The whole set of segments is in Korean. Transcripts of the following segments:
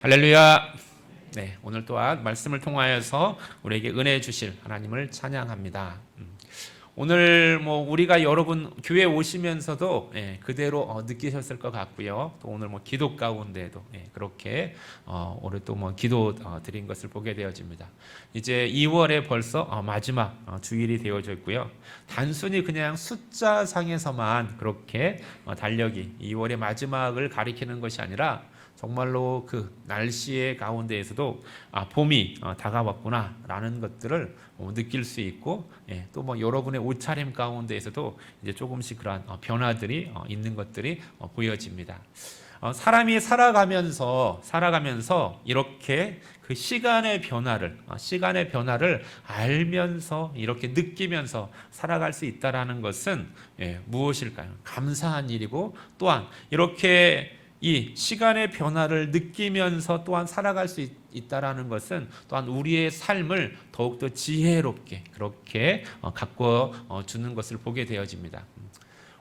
할렐루야. 네, 오늘 또한 말씀을 통하여서 우리에게 은혜 주실 하나님을 찬양합니다. 오늘 우리가 여러분 교회 오시면서도 그대로 느끼셨을 것 같고요. 또 오늘 기도 가운데도 그렇게 오늘 또 기도 드린 것을 보게 되어집니다. 이제 2월에 벌써 마지막 주일이 되어져 있고요. 단순히 그냥 숫자상에서만 그렇게 달력이 2월의 마지막을 가리키는 것이 아니라 정말로 그 날씨의 가운데에서도 봄이 다가왔구나라는 것들을 느낄 수 있고, 또 여러분의 옷차림 가운데에서도 이제 조금씩 그러한 변화들이 있는 것들이 보여집니다. 사람이 살아가면서 이렇게 그 시간의 변화를 알면서 이렇게 느끼면서 살아갈 수 있다라는 것은 무엇일까요? 감사한 일이고, 또한 이렇게 이 시간의 변화를 느끼면서 또한 살아갈 수 있다라는 것은 또한 우리의 삶을 더욱더 지혜롭게 그렇게 가꿔 주는 것을 보게 되어집니다.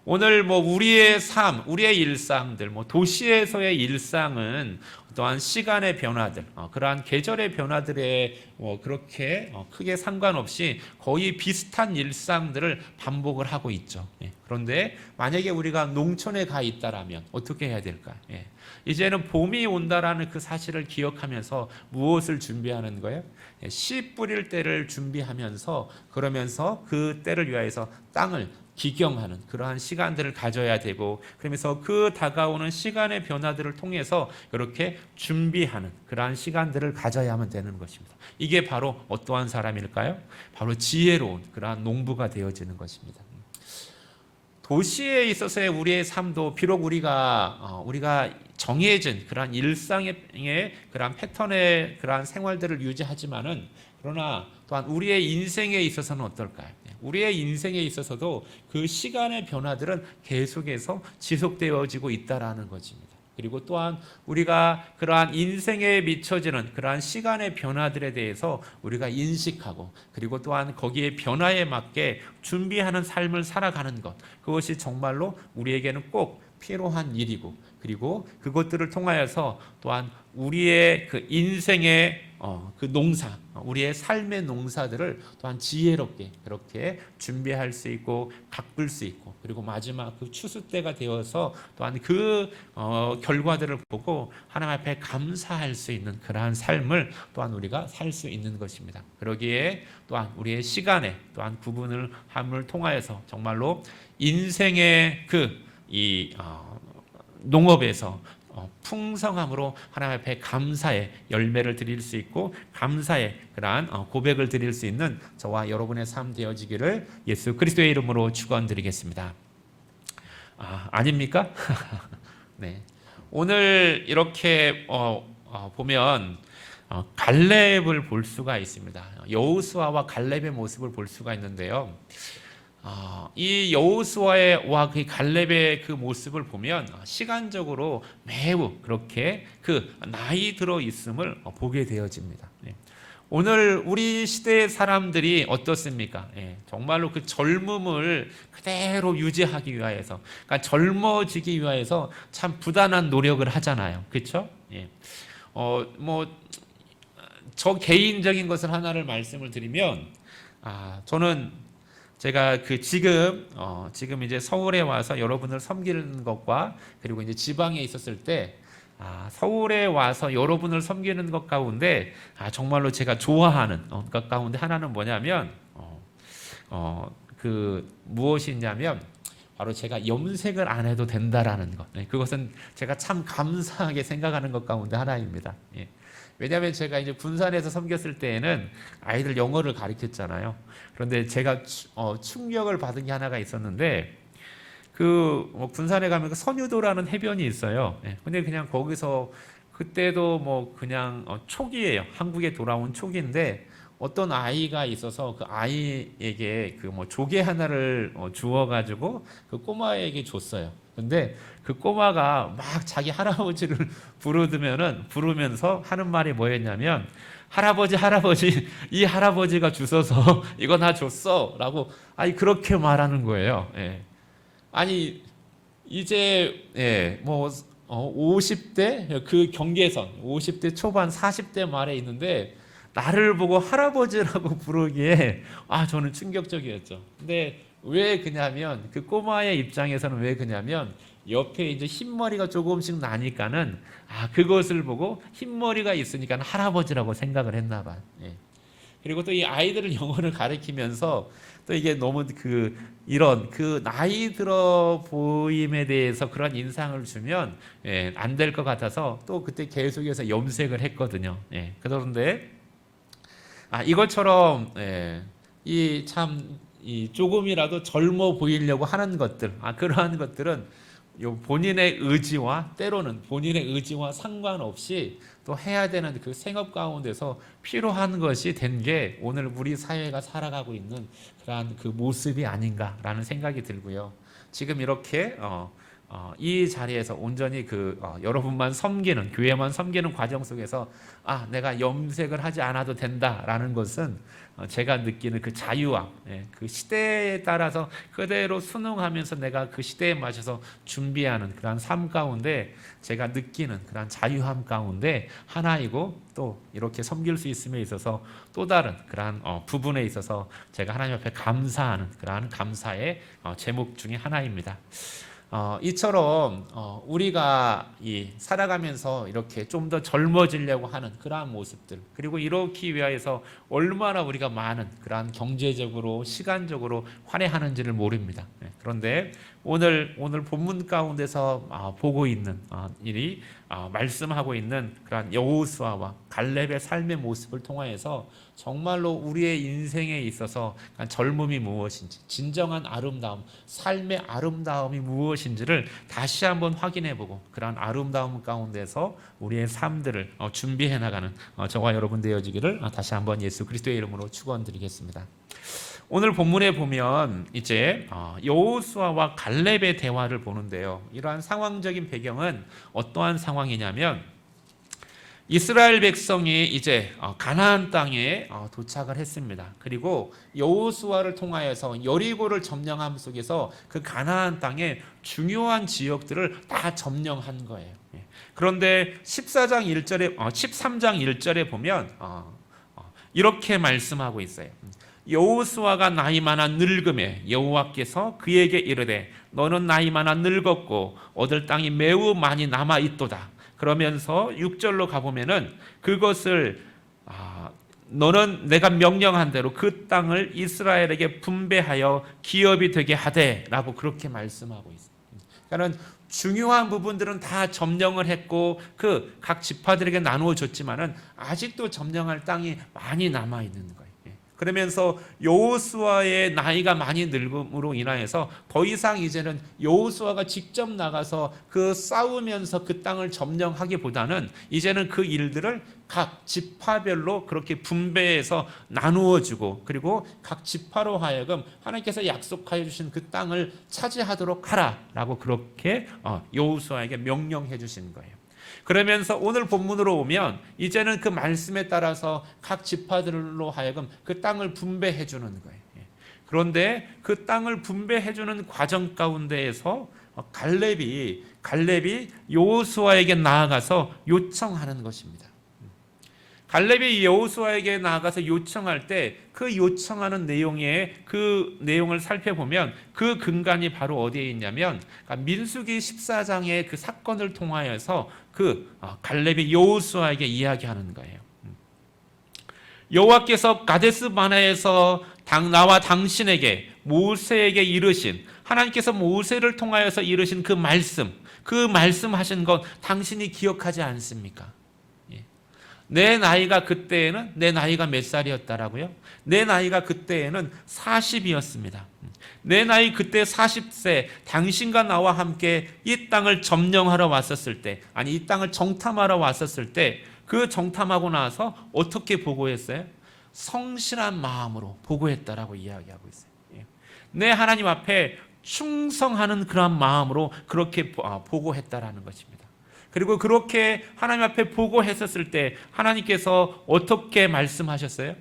오늘 우리의 삶, 우리의 일상들, 도시에서의 일상은 또한 시간의 변화들, 그러한 계절의 변화들에 그렇게 크게 상관없이 거의 비슷한 일상들을 반복을 하고 있죠. 그런데 만약에 우리가 농촌에 가 있다라면 어떻게 해야 될까요? 이제는 봄이 온다라는 그 사실을 기억하면서 무엇을 준비하는 거예요? 씨 뿌릴 때를 준비하면서, 그러면서 그 때를 위하여서 땅을 기경하는 그러한 시간들을 가져야 되고, 그러면서 그 다가오는 시간의 변화들을 통해서 이렇게 준비하는 그러한 시간들을 가져야만 되는 것입니다. 이게 바로 어떠한 사람일까요? 바로 지혜로운 그러한 농부가 되어지는 것입니다. 도시에 있어서의 우리의 삶도 비록 우리가 정해진 그러한 일상의 그러한 패턴의 그러한 생활들을 유지하지만은, 그러나 또한 우리의 인생에 있어서는 어떨까요? 우리의 인생에 있어서도 그 시간의 변화들은 계속해서 지속되어지고 있다라는 것입니다. 그리고 또한 우리가 그러한 인생에 미쳐지는 그러한 시간의 변화들에 대해서 우리가 인식하고, 그리고 또한 거기에 변화에 맞게 준비하는 삶을 살아가는 것, 그것이 정말로 우리에게는 꼭 필요한 일이고, 그리고 그것들을 통하여서 또한 우리의 그 인생의 그 농사, 우리의 삶의 농사들을 또한 지혜롭게 그렇게 준비할 수 있고 가꿀 수 있고, 그리고 마지막 그 추수 때가 되어서 또한 그 결과들을 보고 하나님 앞에 감사할 수 있는 그러한 삶을 또한 우리가 살 수 있는 것입니다. 그러기에 또한 우리의 시간에 또한 구분을 함을 통하여서 정말로 인생의 농업에서 풍성함으로 하나님 앞에 감사의 열매를 드릴 수 있고, 감사의 그러한 고백을 드릴 수 있는 저와 여러분의 삶 되어지기를 예수 그리스도의 이름으로 축원드리겠습니다. 아닙니까? 네. 오늘 이렇게 보면 갈렙을 볼 수가 있습니다. 여호수아와 갈렙의 모습을 볼 수가 있는데요. 이 여호수아와 그 갈렙의 그 모습을 보면 시간적으로 매우 그렇게 그 나이 들어 있음을 보게 되어집니다. 오늘 우리 시대의 사람들이 어떻습니까? 정말로 그 젊음을 그대로 유지하기 위하여서, 그러니까 젊어지기 위하여서 참 부단한 노력을 하잖아요. 그렇죠? 저 개인적인 것을 하나를 말씀을 드리면, 저는 제가 지금 이제 서울에 와서 여러분을 섬기는 것과, 그리고 이제 지방에 있었을 때 서울에 와서 여러분을 섬기는 것 가운데 정말로 제가 좋아하는 것 가운데 하나는 뭐냐면 무엇이냐면 바로 제가 염색을 안 해도 된다라는 것. 그것은 제가 참 감사하게 생각하는 것 가운데 하나입니다. 왜냐하면 제가 이제 군산에서 섬겼을 때에는 아이들 영어를 가르쳤잖아요. 그런데 제가 충격을 받은 게 하나가 있었는데, 군산에 가면 선유도라는 해변이 있어요. 근데 그냥 거기서 그때도 그냥 초기예요. 한국에 돌아온 초기인데 어떤 아이가 있어서 그 아이에게 조개 하나를 주워가지고 그 꼬마에게 줬어요. 근데 그 꼬마가 막 자기 할아버지를 부르면서 하는 말이 뭐였냐면, 할아버지, 이 할아버지가 주셔서 이거 나 줬어 라고 그렇게 말하는 거예요. 아니 이제 50대 그 경계선, 50대 초반 40대 말에 있는데 나를 보고 할아버지라고 부르기에 저는 충격적이었죠. 근데 왜 그냐면 그 꼬마의 입장에서는 왜 그냐면 옆에 이제 흰머리가 조금씩 나니까는 그것을 보고 흰머리가 있으니까 할아버지라고 생각을 했나 봐. 예. 그리고 또 이 아이들을 영어를 가르치면서 또 이게 너무 이런 나이 들어 보임에 대해서 그런 인상을 주면 안 될 것 같아서 또 그때 계속해서 염색을 했거든요. 예. 그런데 이것처럼 이 조금이라도 젊어 보이려고 하는 것들, 그러한 것들은 본인의 의지와 때로는 본인의 의지와 상관없이 또 해야 되는 그 생업 가운데서 필요한 것이 된 게 오늘 우리 사회가 살아가고 있는 그러한 그 모습이 아닌가라는 생각이 들고요. 지금 이렇게 이 자리에서 온전히 여러분만 섬기는, 교회만 섬기는 과정 속에서 내가 염색을 하지 않아도 된다라는 것은 제가 느끼는 그 자유함, 그 시대에 따라서 그대로 순응하면서 내가 그 시대에 맞춰서 준비하는 그런 삶 가운데 제가 느끼는 그런 자유함 가운데 하나이고, 또 이렇게 섬길 수 있음에 있어서 또 다른 그러한 부분에 있어서 제가 하나님 앞에 감사하는 그러한 감사의 제목 중에 하나입니다. 이처럼 우리가 살아가면서 이렇게 좀 더 젊어지려고 하는 그러한 모습들, 그리고 이렇기 위하여서 얼마나 우리가 많은 그러한 경제적으로 시간적으로 환해하는지를 모릅니다. 그런데 오늘 본문 가운데서 보고 있는 일이 말씀하고 있는 그러한 여호수아와 갈렙의 삶의 모습을 통하여서 정말로 우리의 인생에 있어서 젊음이 무엇인지, 진정한 아름다움, 삶의 아름다움이 무엇인지를 다시 한번 확인해보고 그러한 아름다움 가운데서 우리의 삶들을 준비해 나가는 저와 여러분 되어지기를 다시 한번 예수 그리스도의 이름으로 축원드리겠습니다. 오늘 본문에 보면 이제 여호수아와 갈렙의 대화를 보는데요. 이러한 상황적인 배경은 어떠한 상황이냐면 이스라엘 백성이 이제 가나안 땅에 도착을 했습니다. 그리고 여호수아를 통하여서 여리고를 점령함 속에서 그 가나안 땅의 중요한 지역들을 다 점령한 거예요. 그런데 13장 1절에 보면 이렇게 말씀하고 있어요. 여호수아가 나이 많아 늙음에 여호와께서 그에게 이르되 너는 나이 많아 늙었고 얻을 땅이 매우 많이 남아 있도다. 그러면서 6절로 가보면은 그것을 너는 내가 명령한 대로 그 땅을 이스라엘에게 분배하여 기업이 되게 하되 라고 그렇게 말씀하고 있어요. 그러니까 중요한 부분들은 다 점령을 했고 그 각 지파들에게 나누어 줬지만은 아직도 점령할 땅이 많이 남아 있는 거예요. 그러면서 여호수아의 나이가 많이 늙음으로 인하여서 더 이상 이제는 여호수아가 직접 나가서 그 싸우면서 그 땅을 점령하기보다는 이제는 그 일들을 각 지파별로 그렇게 분배해서 나누어 주고, 그리고 각 지파로 하여금 하나님께서 약속하여 주신 그 땅을 차지하도록 하라라고 그렇게 여호수아에게 명령해 주신 거예요. 그러면서 오늘 본문으로 오면 이제는 그 말씀에 따라서 각 지파들로 하여금 그 땅을 분배해 주는 거예요. 그런데 그 땅을 분배해 주는 과정 가운데에서 갈렙이 여호수아에게 나아가서 요청하는 것입니다. 갈렙이 여호수아에게 나아가서 요청할 때 그 요청하는 그 내용을 살펴보면 그 근간이 바로 어디에 있냐면 민수기 14장의 그 사건을 통하여서 갈렙이 여호수아에게 이야기하는 거예요. 여호와께서 가데스 바네아에서 나와 당신에게 모세에게 이르신, 하나님께서 모세를 통하여서 이르신 그 말씀하신 것 당신이 기억하지 않습니까? 내 나이가 그때에는 내 나이가 몇 살이었다라고요? 내 나이가 그때에는 40이었습니다. 내 나이 그때 40세, 당신과 나와 함께 이 땅을 점령하러 왔었을 때, 이 땅을 정탐하러 왔었을 때, 그 정탐하고 나서 어떻게 보고했어요? 성실한 마음으로 보고했다라고 이야기하고 있어요. 내 하나님 앞에 충성하는 그러한 마음으로 그렇게 보고했다라는 것입니다. 그리고 그렇게 하나님 앞에 보고했었을 때 하나님께서 어떻게 말씀하셨어요?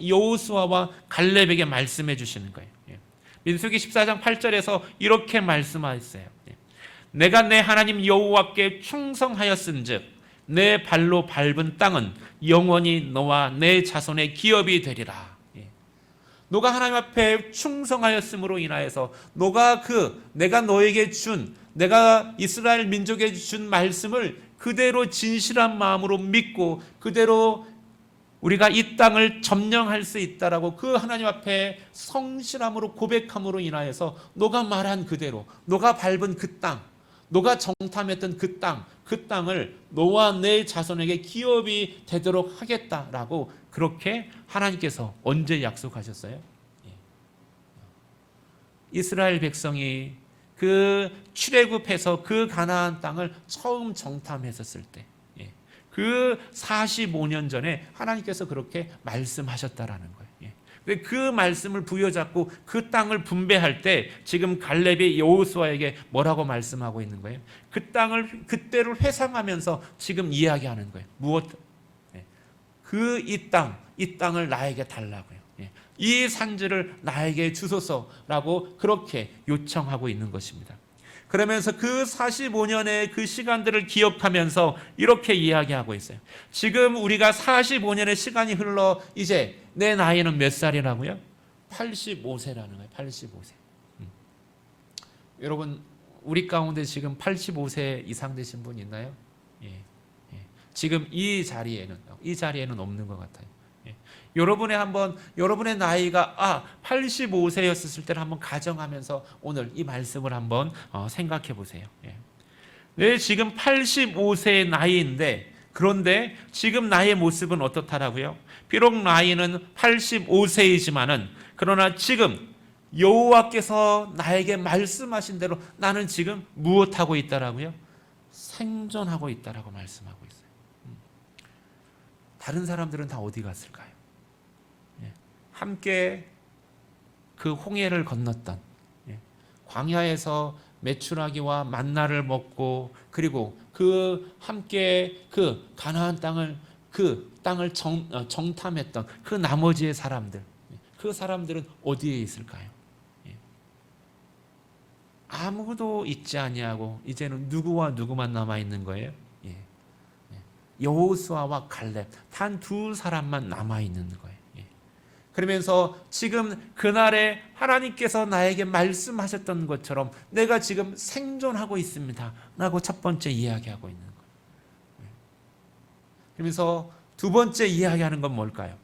여호수아와 갈렙에게 말씀해 주시는 거예요. 민수기 14장 8절에서 이렇게 말씀하셨어요. 내가 내 하나님 여호와께 충성하였은즉 내 발로 밟은 땅은 영원히 너와 내 자손의 기업이 되리라. 너가 하나님 앞에 충성하였음으로 인하여서 내가 너에게 준, 내가 이스라엘 민족에 준 말씀을 그대로 진실한 마음으로 믿고 그대로 우리가 이 땅을 점령할 수 있다라고 그 하나님 앞에 성실함으로 고백함으로 인하여서 너가 말한 그대로, 너가 밟은 그 땅, 너가 정탐했던 그 땅을 너와 내 자손에게 기업이 되도록 하겠다라고 그렇게 하나님께서 언제 약속하셨어요? 이스라엘 백성이 그 출애굽해서 그 가나안 땅을 처음 정탐했었을 때, 그 45년 전에 하나님께서 그렇게 말씀하셨다라는 거예요. 그 말씀을 부여잡고 그 땅을 분배할 때 지금 갈렙이 여호수아에게 뭐라고 말씀하고 있는 거예요? 그 땅을 그때를 회상하면서 지금 이야기하는 거예요. 무엇? 이 땅을 나에게 달라고요. 이 산지를 나에게 주소서라고 그렇게 요청하고 있는 것입니다. 그러면서 그 45년의 그 시간들을 기억하면서 이렇게 이야기하고 있어요. 지금 우리가 45년의 시간이 흘러 이제 내 나이는 몇 살이라고요? 85세라는 거예요. 85세. 여러분, 우리 가운데 지금 85세 이상 되신 분 있나요? 지금 이 자리에는 없는 것 같아요. 여러분의 나이가 85세였을 때를 한번 가정하면서 오늘 이 말씀을 한번 생각해 보세요. 네, 지금 85세의 나이인데 그런데 지금 나의 모습은 어떻다라고요? 비록 나이는 85세이지만은 그러나 지금 여호와께서 나에게 말씀하신 대로 나는 지금 무엇하고 있다라고요? 생존하고 있다라고 말씀하고 있어요. 다른 사람들은 다 어디 갔을까요? 함께 그 홍해를 건넜던, 광야에서 메추라기와 만나를 먹고 그리고 함께 그 가나안 땅을 정탐했던 그 나머지의 사람들, 그 사람들은 어디에 있을까요? 아무도 있지 아니하고 이제는 누구와 누구만 남아 있는 거예요? 여호수아와 갈렙 단 두 사람만 남아 있는 거예요. 그러면서 지금 그날에 하나님께서 나에게 말씀하셨던 것처럼 내가 지금 생존하고 있습니다 라고 첫 번째 이야기하고 있는 거예요. 그러면서 두 번째 이야기하는 건 뭘까요?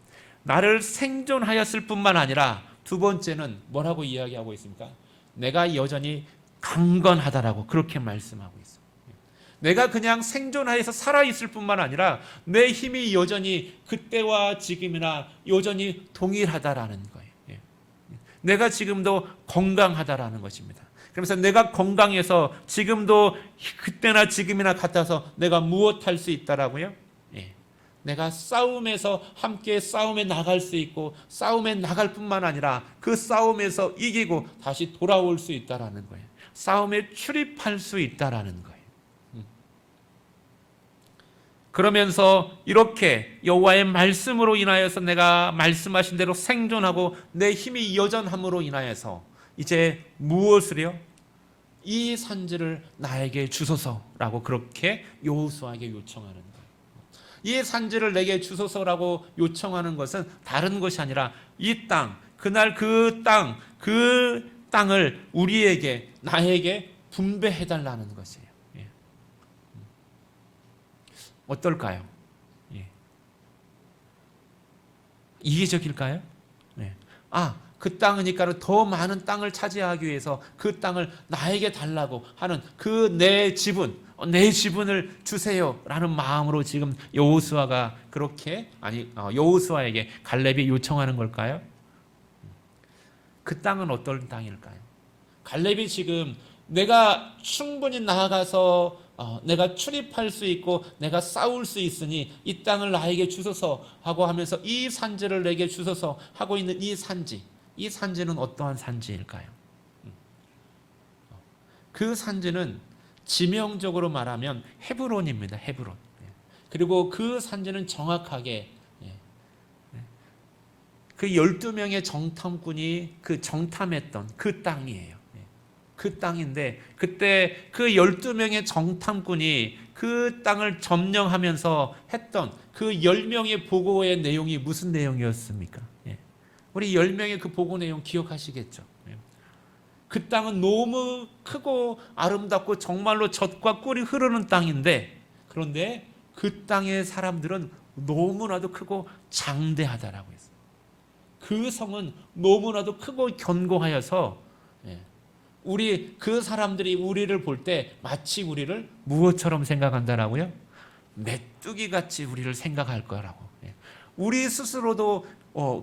나를 생존하였을 뿐만 아니라 두 번째는 뭐라고 이야기하고 있습니까? 내가 여전히 강건하다라고 그렇게 말씀하고 있어요. 내가 그냥 생존하여서 살아있을 뿐만 아니라 내 힘이 여전히 그때와 지금이나 여전히 동일하다라는 거예요. 내가 지금도 건강하다라는 것입니다. 그러면서 내가 건강해서 지금도 그때나 지금이나 같아서 내가 무엇할 수 있다라고요? 내가 싸움에서 함께 싸움에 나갈 수 있고 싸움에 나갈 뿐만 아니라 그 싸움에서 이기고 다시 돌아올 수 있다라는 거예요. 싸움에 출입할 수 있다라는 거예요. 그러면서 이렇게 여호와의 말씀으로 인하여서 내가 말씀하신 대로 생존하고 내 힘이 여전함으로 인하여서 이제 무엇을요? 이 산지를 나에게 주소서라고 그렇게 여호수아에게 요청하는 거예요. 이 산지를 내게 주소서라고 요청하는 것은 다른 것이 아니라 이 땅, 그날 그 땅을 우리에게, 나에게 분배해달라는 것이에요. 어떨까요? 이기적일까요? 그 땅이니까 더 많은 땅을 차지하기 위해서 그 땅을 나에게 달라고 하는 그 내 지분을 주세요라는 마음으로 지금 여호수아에게 갈렙이 요청하는 걸까요? 그 땅은 어떤 땅일까요? 갈렙이 지금 내가 충분히 나아가서 내가 출입할 수 있고 내가 싸울 수 있으니 이 땅을 나에게 주소서 하고 하면서 이 산지를 내게 주소서 하고 있는 이 산지는 어떠한 산지일까요? 그 산지는 지명적으로 말하면 헤브론입니다. 헤브론. 그리고 그 산지는 정확하게 그 12명의 정탐꾼이 그 정탐했던 그 땅이에요. 그 땅인데 그때 그 12명의 정탐꾼이 그 땅을 점령하면서 했던 그 10명의 보고의 내용이 무슨 내용이었습니까? 예. 우리 10명의 그 보고 내용 기억하시겠죠? 예. 그 땅은 너무 크고 아름답고 정말로 젖과 꿀이 흐르는 땅인데, 그런데 그 땅의 사람들은 너무나도 크고 장대하다라고 했어요. 그 성은 너무나도 크고 견고하여서 우리 그 사람들이 우리를 볼 때 마치 우리를 무엇처럼 생각한다라고요? 메뚜기 같이 우리를 생각할 거라고. 우리 스스로도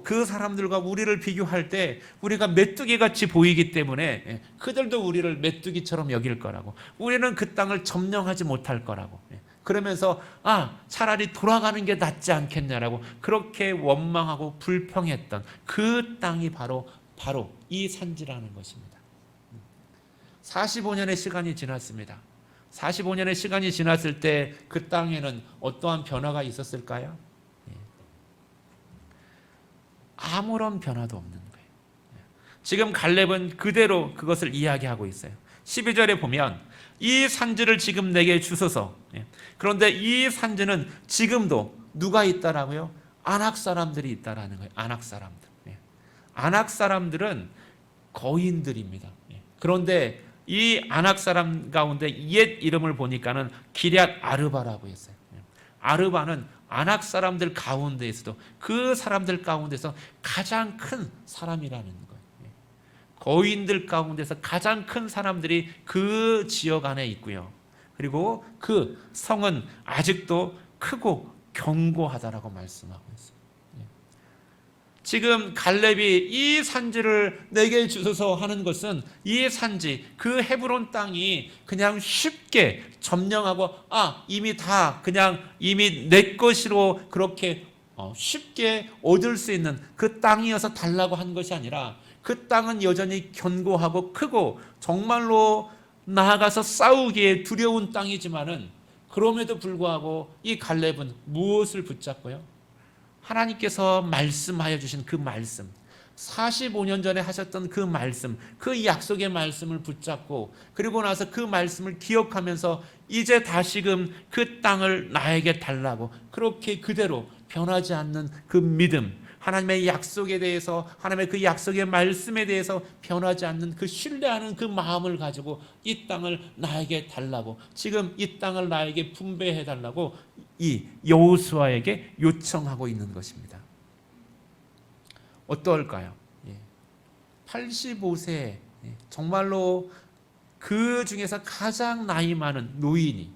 그 사람들과 우리를 비교할 때 우리가 메뚜기 같이 보이기 때문에 그들도 우리를 메뚜기처럼 여길 거라고. 우리는 그 땅을 점령하지 못할 거라고. 그러면서 차라리 돌아가는 게 낫지 않겠냐라고 그렇게 원망하고 불평했던 그 땅이 바로 이 산지라는 것입니다. 45년의 시간이 지났습니다. 45년의 시간이 지났을 때 그 땅에는 어떠한 변화가 있었을까요? 아무런 변화도 없는 거예요. 지금 갈렙은 그대로 그것을 이야기하고 있어요. 12절에 보면 이 산지를 지금 내게 주소서. 그런데 이 산지는 지금도 누가 있다라고요? 아낙 사람들이 있다라는 거예요. 아낙 사람들. 아낙 사람들은 거인들입니다. 그런데 이 아낙 사람 가운데 옛 이름을 보니까는 기럇 아르바라고 했어요. 아르바는 아낙 사람들 가운데에서도 그 사람들 가운데서 가장 큰 사람이라는 거예요. 거인들 가운데서 가장 큰 사람들이 그 지역 안에 있고요. 그리고 그 성은 아직도 크고 견고하다라고 말씀하고 있어요. 지금 갈렙이 이 산지를 내게 주소서 하는 것은 이 산지, 그 헤브론 땅이 그냥 쉽게 점령하고 이미 다 그냥 이미 내 것으로 그렇게 쉽게 얻을 수 있는 그 땅이어서 달라고 한 것이 아니라 그 땅은 여전히 견고하고 크고 정말로 나아가서 싸우기에 두려운 땅이지만은 그럼에도 불구하고 이 갈렙은 무엇을 붙잡고요? 하나님께서 말씀하여 주신 그 말씀, 45년 전에 하셨던 그 말씀, 그 약속의 말씀을 붙잡고 그리고 나서 그 말씀을 기억하면서 이제 다시금 그 땅을 나에게 달라고 그렇게 그대로 변하지 않는 그 믿음, 하나님의 약속에 대해서 하나님의 그 약속의 말씀에 대해서 변하지 않는 그 신뢰하는 그 마음을 가지고 이 땅을 나에게 달라고, 지금 이 땅을 나에게 분배해 달라고 이 여호수아에게 요청하고 있는 것입니다. 어떨까요? 85세 정말로 그 중에서 가장 나이 많은 노인이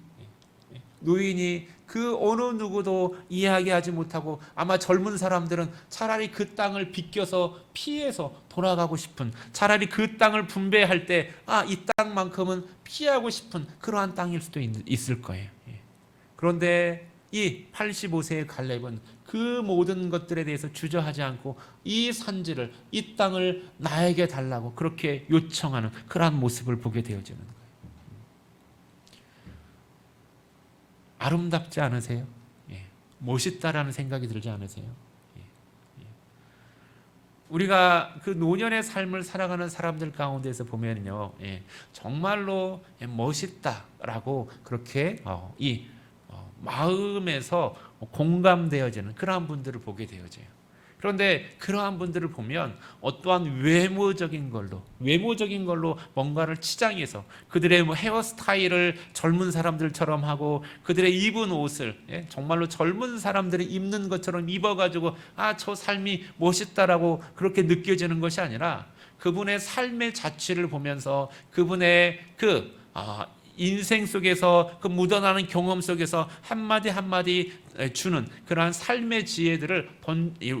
그 어느 누구도 이야기하지 못하고 아마 젊은 사람들은 차라리 그 땅을 비껴서 피해서 돌아가고 싶은, 차라리 그 땅을 분배할 때 이 땅만큼은 피하고 싶은 그러한 땅일 수도 있을 거예요. 그런데 이 85세의 갈렙은 그 모든 것들에 대해서 주저하지 않고 이 산지를, 이 땅을 나에게 달라고 그렇게 요청하는 그러한 모습을 보게 되어지는 거예요. 아름답지 않으세요? 멋있다라는 생각이 들지 않으세요? 우리가 그 노년의 삶을 살아가는 사람들 가운데서 보면요, 정말로 멋있다라고 그렇게 이 마음에서 공감되어지는 그러한 분들을 보게 되어져요. 그런데 그러한 분들을 보면 어떠한 외모적인 걸로 뭔가를 치장해서 그들의 헤어스타일을 젊은 사람들처럼 하고 그들의 입은 옷을 정말로 젊은 사람들이 입는 것처럼 입어가지고 저 삶이 멋있다라고 그렇게 느껴지는 것이 아니라 그분의 삶의 자취를 보면서 그분의 인생 속에서 그 묻어나는 경험 속에서 한마디 한마디 주는 그러한 삶의 지혜들을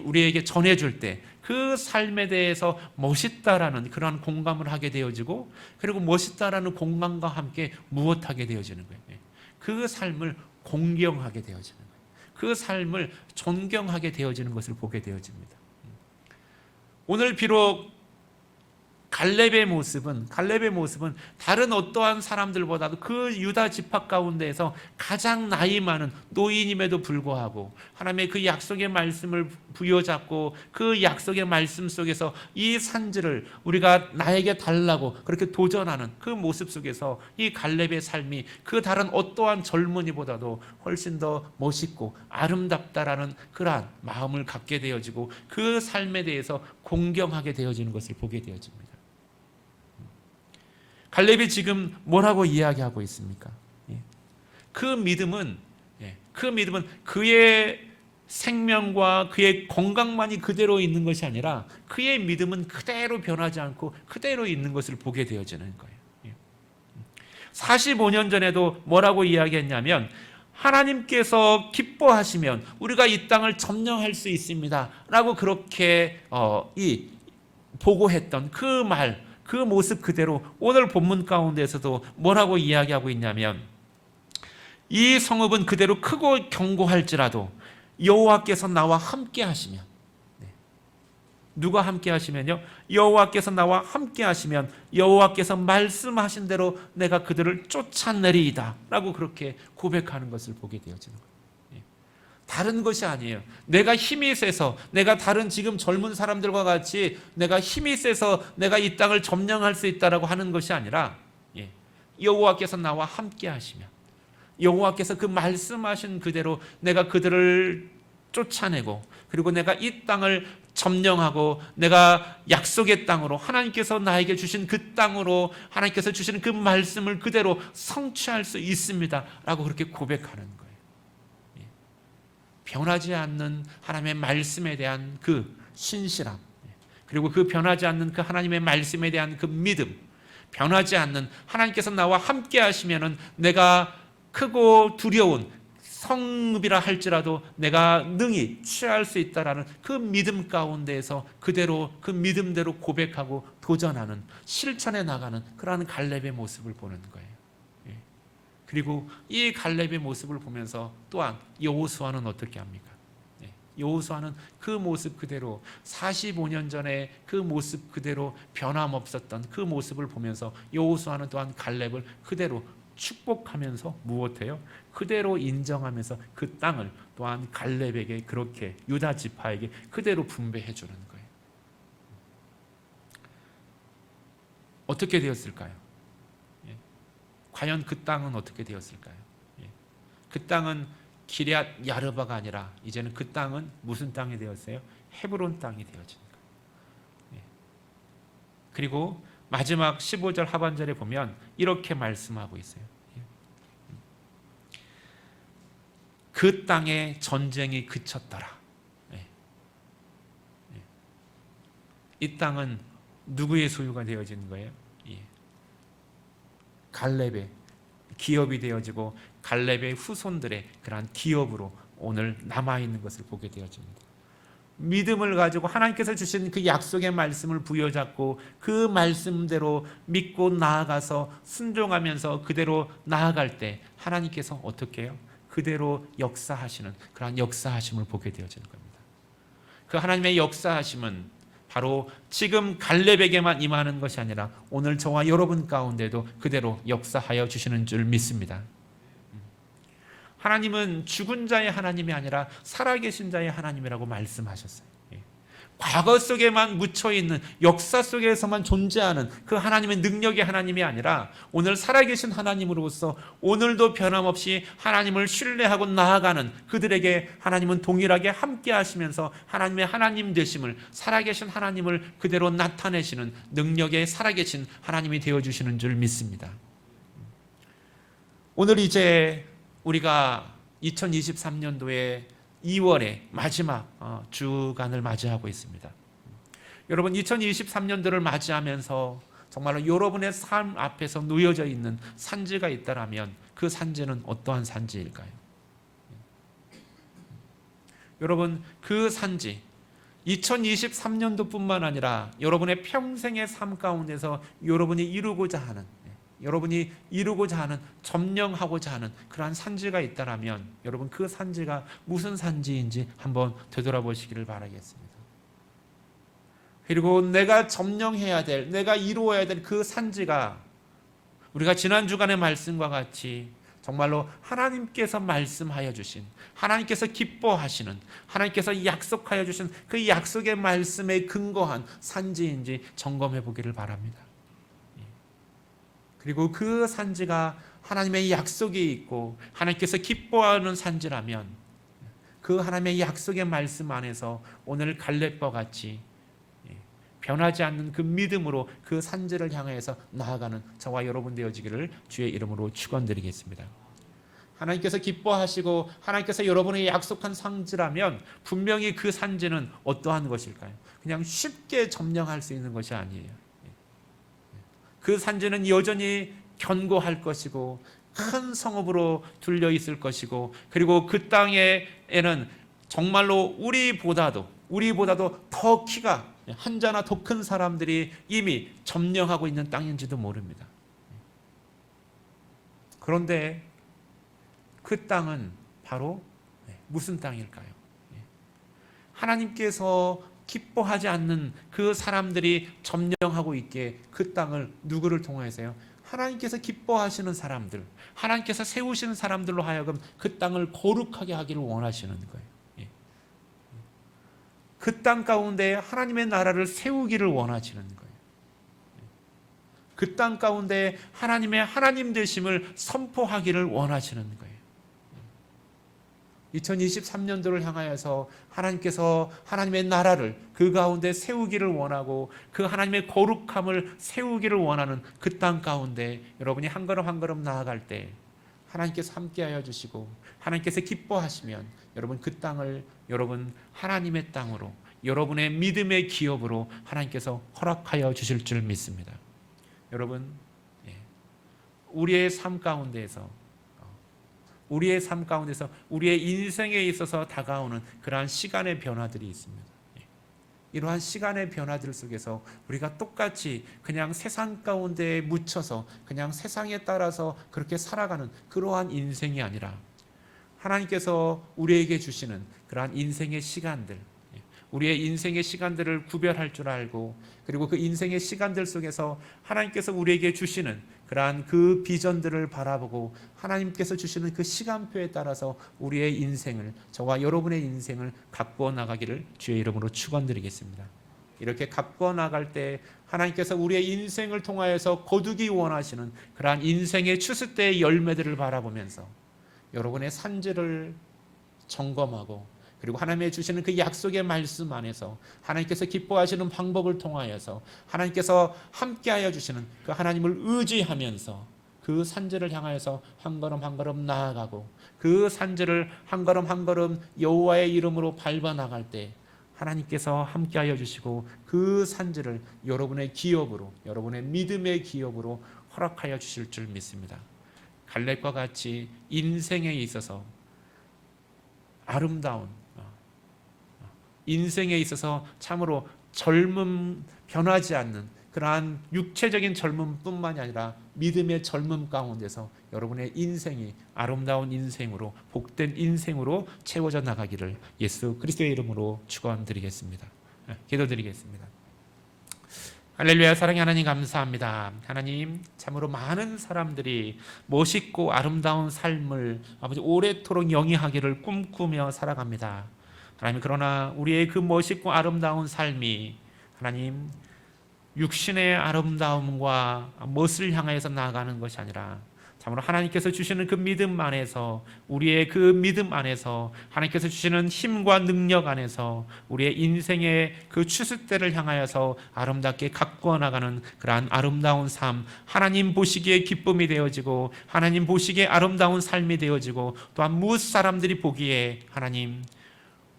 우리에게 전해줄 때 그 삶에 대해서 멋있다라는 그러한 공감을 하게 되어지고, 그리고 멋있다라는 공감과 함께 무엇하게 되어지는 거예요? 그 삶을 공경하게 되어지는 거예요. 그 삶을 존경하게 되어지는 것을 보게 되어집니다. 오늘 비록 갈렙의 모습은 다른 어떠한 사람들보다도 그 유다 지파 가운데에서 가장 나이 많은 노인임에도 불구하고 하나님의 그 약속의 말씀을 부여잡고 그 약속의 말씀 속에서 이 산지를 우리가 나에게 달라고 그렇게 도전하는 그 모습 속에서 이 갈렙의 삶이 그 다른 어떠한 젊은이보다도 훨씬 더 멋있고 아름답다라는 그러한 마음을 갖게 되어지고 그 삶에 대해서 공경하게 되어지는 것을 보게 되어집니다. 갈렙이 지금 뭐라고 이야기하고 있습니까? 그 믿음은 그의 생명과 그의 건강만이 그대로 있는 것이 아니라 그의 믿음은 그대로 변하지 않고 그대로 있는 것을 보게 되어지는 거예요. 45년 전에도 뭐라고 이야기했냐면 하나님께서 기뻐하시면 우리가 이 땅을 점령할 수 있습니다 라고 그렇게 보고했던 그 말, 그 모습 그대로 오늘 본문 가운데서도 뭐라고 이야기하고 있냐면 이 성읍은 그대로 크고 견고할지라도 여호와께서 나와 함께 하시면, 누가 함께 하시면요? 여호와께서 나와 함께 하시면 여호와께서 말씀하신 대로 내가 그들을 쫓아내리이다 라고 그렇게 고백하는 것을 보게 되어지는 거예요. 다른 것이 아니에요. 내가 힘이 세서, 내가 다른 지금 젊은 사람들과 같이 내가 힘이 세서 내가 이 땅을 점령할 수 있다라고 하는 것이 아니라 여호와께서 나와 함께 하시면, 여호와께서 그 말씀하신 그대로 내가 그들을 쫓아내고 그리고 내가 이 땅을 점령하고 내가 약속의 땅으로 하나님께서 나에게 주신 그 땅으로 하나님께서 주신 그 말씀을 그대로 성취할 수 있습니다 라고 그렇게 고백하는 거예요. 변하지 않는 하나님의 말씀에 대한 그 신실함, 그리고 그 변하지 않는 그 하나님의 말씀에 대한 그 믿음, 변하지 않는 하나님께서 나와 함께 하시면은 내가 크고 두려운 성읍이라 할지라도 내가 능히 취할 수 있다라는 그 믿음 가운데에서 그대로 그 믿음대로 고백하고 도전하는, 실천해 나가는 그러한 갈렙의 모습을 보는 거예요. 그리고 이 갈렙의 모습을 보면서 또한 여호수아는 어떻게 합니까? 여호수아는 그 모습 그대로 45년 전에 그 모습 그대로 변함없었던 그 모습을 보면서 여호수아는 또한 갈렙을 그대로 축복하면서 무엇해요? 그대로 인정하면서 그 땅을 또한 갈렙에게 그렇게 유다 지파에게 그대로 분배해 주는 거예요. 어떻게 되었을까요? 과연 그 땅은 어떻게 되었을까요? 그 땅은 기럇 야르바가 아니라 이제는 그 땅은 무슨 땅이 되었어요? 헤브론 땅이 되어진 거예요. 그리고 마지막 15절 하반절에 보면 이렇게 말씀하고 있어요. 그 땅에 전쟁이 그쳤더라. 이 땅은 누구의 소유가 되어진 거예요? 갈렙의 기업이 되어지고 갈렙의 후손들의 그러한 기업으로 오늘 남아있는 것을 보게 되어집니다. 믿음을 가지고 하나님께서 주신 그 약속의 말씀을 부여잡고 그 말씀대로 믿고 나아가서 순종하면서 그대로 나아갈 때 하나님께서 어떻게 해요? 그대로 역사하시는 그러한 역사하심을 보게 되어지는 겁니다. 그 하나님의 역사하심은 바로 지금 갈렙에게만 임하는 것이 아니라 오늘 저와 여러분 가운데도 그대로 역사하여 주시는 줄 믿습니다. 하나님은 죽은 자의 하나님이 아니라 살아계신 자의 하나님이라고 말씀하셨어요. 과거 속에만 묻혀있는 역사 속에서만 존재하는 그 하나님의 능력의 하나님이 아니라 오늘 살아계신 하나님으로서 오늘도 변함없이 하나님을 신뢰하고 나아가는 그들에게 하나님은 동일하게 함께 하시면서 하나님의 하나님 되심을, 살아계신 하나님을 그대로 나타내시는 능력의 살아계신 하나님이 되어주시는 줄 믿습니다. 오늘 이제 우리가 2023년도에 2월의 마지막 주간을 맞이하고 있습니다. 여러분 2023년도를 맞이하면서 정말로 여러분의 삶 앞에서 놓여져 있는 산지가 있다면 그 산지는 어떠한 산지일까요? 여러분 그 산지 2023년도뿐만 아니라 여러분의 평생의 삶 가운데서 여러분이 이루고자 하는 점령하고자 하는 그러한 산지가 있다면 여러분 그 산지가 무슨 산지인지 한번 되돌아보시기를 바라겠습니다. 그리고 내가 점령해야 될, 내가 이루어야 될 그 산지가 우리가 지난 주간의 말씀과 같이 정말로 하나님께서 말씀하여 주신, 하나님께서 기뻐하시는, 하나님께서 약속하여 주신 그 약속의 말씀에 근거한 산지인지 점검해 보기를 바랍니다. 그리고 그 산지가 하나님의 약속이 있고 하나님께서 기뻐하는 산지라면 그 하나님의 약속의 말씀 안에서 오늘 갈렙과 같이 변하지 않는 그 믿음으로 그 산지를 향해서 나아가는 저와 여러분 되어지기를 주의 이름으로 축원드리겠습니다. 하나님께서 기뻐하시고 하나님께서 여러분에게 약속한 산지라면 분명히 그 산지는 어떠한 것일까요? 그냥 쉽게 점령할 수 있는 것이 아니에요. 그 산지는 여전히 견고할 것이고 큰 성읍으로 둘려 있을 것이고, 그리고 그 땅에는 정말로 우리보다도 더 키가 한자나 더 큰 사람들이 이미 점령하고 있는 땅인지도 모릅니다. 그런데 그 땅은 바로 무슨 땅일까요? 하나님께서 기뻐하지 않는 그 사람들이 점령하고 있게 그 땅을 누구를 통해서요? 하나님께서 기뻐하시는 사람들, 하나님께서 세우시는 사람들로 하여금 그 땅을 거룩하게 하기를 원하시는 거예요. 그 땅 가운데 하나님의 나라를 세우기를 원하시는 거예요. 그 땅 가운데 하나님의 하나님 되심을 선포하기를 원하시는 거예요. 2023년도를 향하여서 하나님께서 하나님의 나라를 그 가운데 세우기를 원하고 그 하나님의 거룩함을 세우기를 원하는 그 땅 가운데 여러분이 한 걸음 한 걸음 나아갈 때 하나님께서 함께하여 주시고 하나님께서 기뻐하시면 여러분 그 땅을 여러분 하나님의 땅으로, 여러분의 믿음의 기업으로 하나님께서 허락하여 주실 줄 믿습니다. 여러분, 우리의 삶 가운데에서 우리의 인생에 있어서 다가오는 그러한 시간의 변화들이 있습니다. 이러한 시간의 변화들 속에서 우리가 똑같이 그냥 세상 가운데에 묻혀서 그냥 세상에 따라서 그렇게 살아가는 그러한 인생이 아니라 하나님께서 우리에게 주시는 그러한 인생의 시간들, 우리의 인생의 시간들을 구별할 줄 알고, 그리고 그 인생의 시간들 속에서 하나님께서 우리에게 주시는 그러한 그 비전들을 바라보고 하나님께서 주시는 그 시간표에 따라서 우리의 인생을, 저와 여러분의 인생을 가꾸어 나가기를 주의 이름으로 축원드리겠습니다. 이렇게 가꾸어 나갈 때 하나님께서 우리의 인생을 통하여서 거두기 원하시는 그러한 인생의 추수 때의 열매들을 바라보면서 여러분의 산지를 점검하고, 그리고 하나님의 주시는 그 약속의 말씀 안에서 하나님께서 기뻐하시는 방법을 통하여서 하나님께서 함께하여 주시는 그 하나님을 의지하면서 그 산지를 향하여서 한 걸음 한 걸음 나아가고, 그 산지를 한 걸음 한 걸음 여호와의 이름으로 밟아 나갈 때 하나님께서 함께하여 주시고 그 산지를 여러분의 기업으로, 여러분의 믿음의 기업으로 허락하여 주실 줄 믿습니다. 갈렙과 같이 인생에 있어서 아름다운, 인생에 있어서 참으로 젊음, 변하지 않는 그러한 육체적인 젊음뿐만이 아니라 믿음의 젊음 가운데서 여러분의 인생이 아름다운 인생으로, 복된 인생으로 채워져 나가기를 예수 그리스도의 이름으로 축원드리겠습니다. 기도드리겠습니다. 할렐루야. 사랑의 하나님 감사합니다. 하나님, 참으로 많은 사람들이 멋있고 아름다운 삶을 아버지 오래도록 영위하기를 꿈꾸며 살아갑니다. 하나님, 그러나 우리의 그 멋있고 아름다운 삶이 하나님 육신의 아름다움과 멋을 향해서 나아가는 것이 아니라 참으로 하나님께서 주시는 그 믿음 안에서, 우리의 그 믿음 안에서 하나님께서 주시는 힘과 능력 안에서 우리의 인생의 그 추수때를 향하여서 아름답게 가꾸어 나가는 그러한 아름다운 삶, 하나님 보시기에 기쁨이 되어지고 하나님 보시기에 아름다운 삶이 되어지고, 또한 무엇 사람들이 보기에 하나님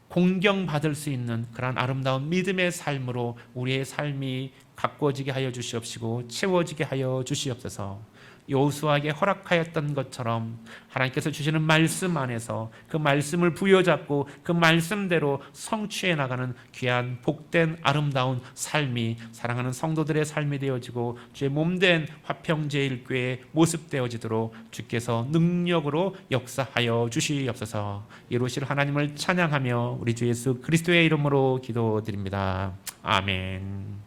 공경받을 수 있는 그러한 아름다운 믿음의 삶으로 우리의 삶이 가꾸어지게 하여 주시옵시고 채워지게 하여 주시옵소서. 여호수아에게 허락하였던 것처럼 하나님께서 주시는 말씀 안에서 그 말씀을 부여잡고 그 말씀대로 성취해 나가는 귀한 복된 아름다운 삶이 사랑하는 성도들의 삶이 되어지고 주의 몸된 화평제일교회의 모습 되어지도록 주께서 능력으로 역사하여 주시옵소서. 이루실 하나님을 찬양하며 우리 주 예수 그리스도의 이름으로 기도드립니다. 아멘.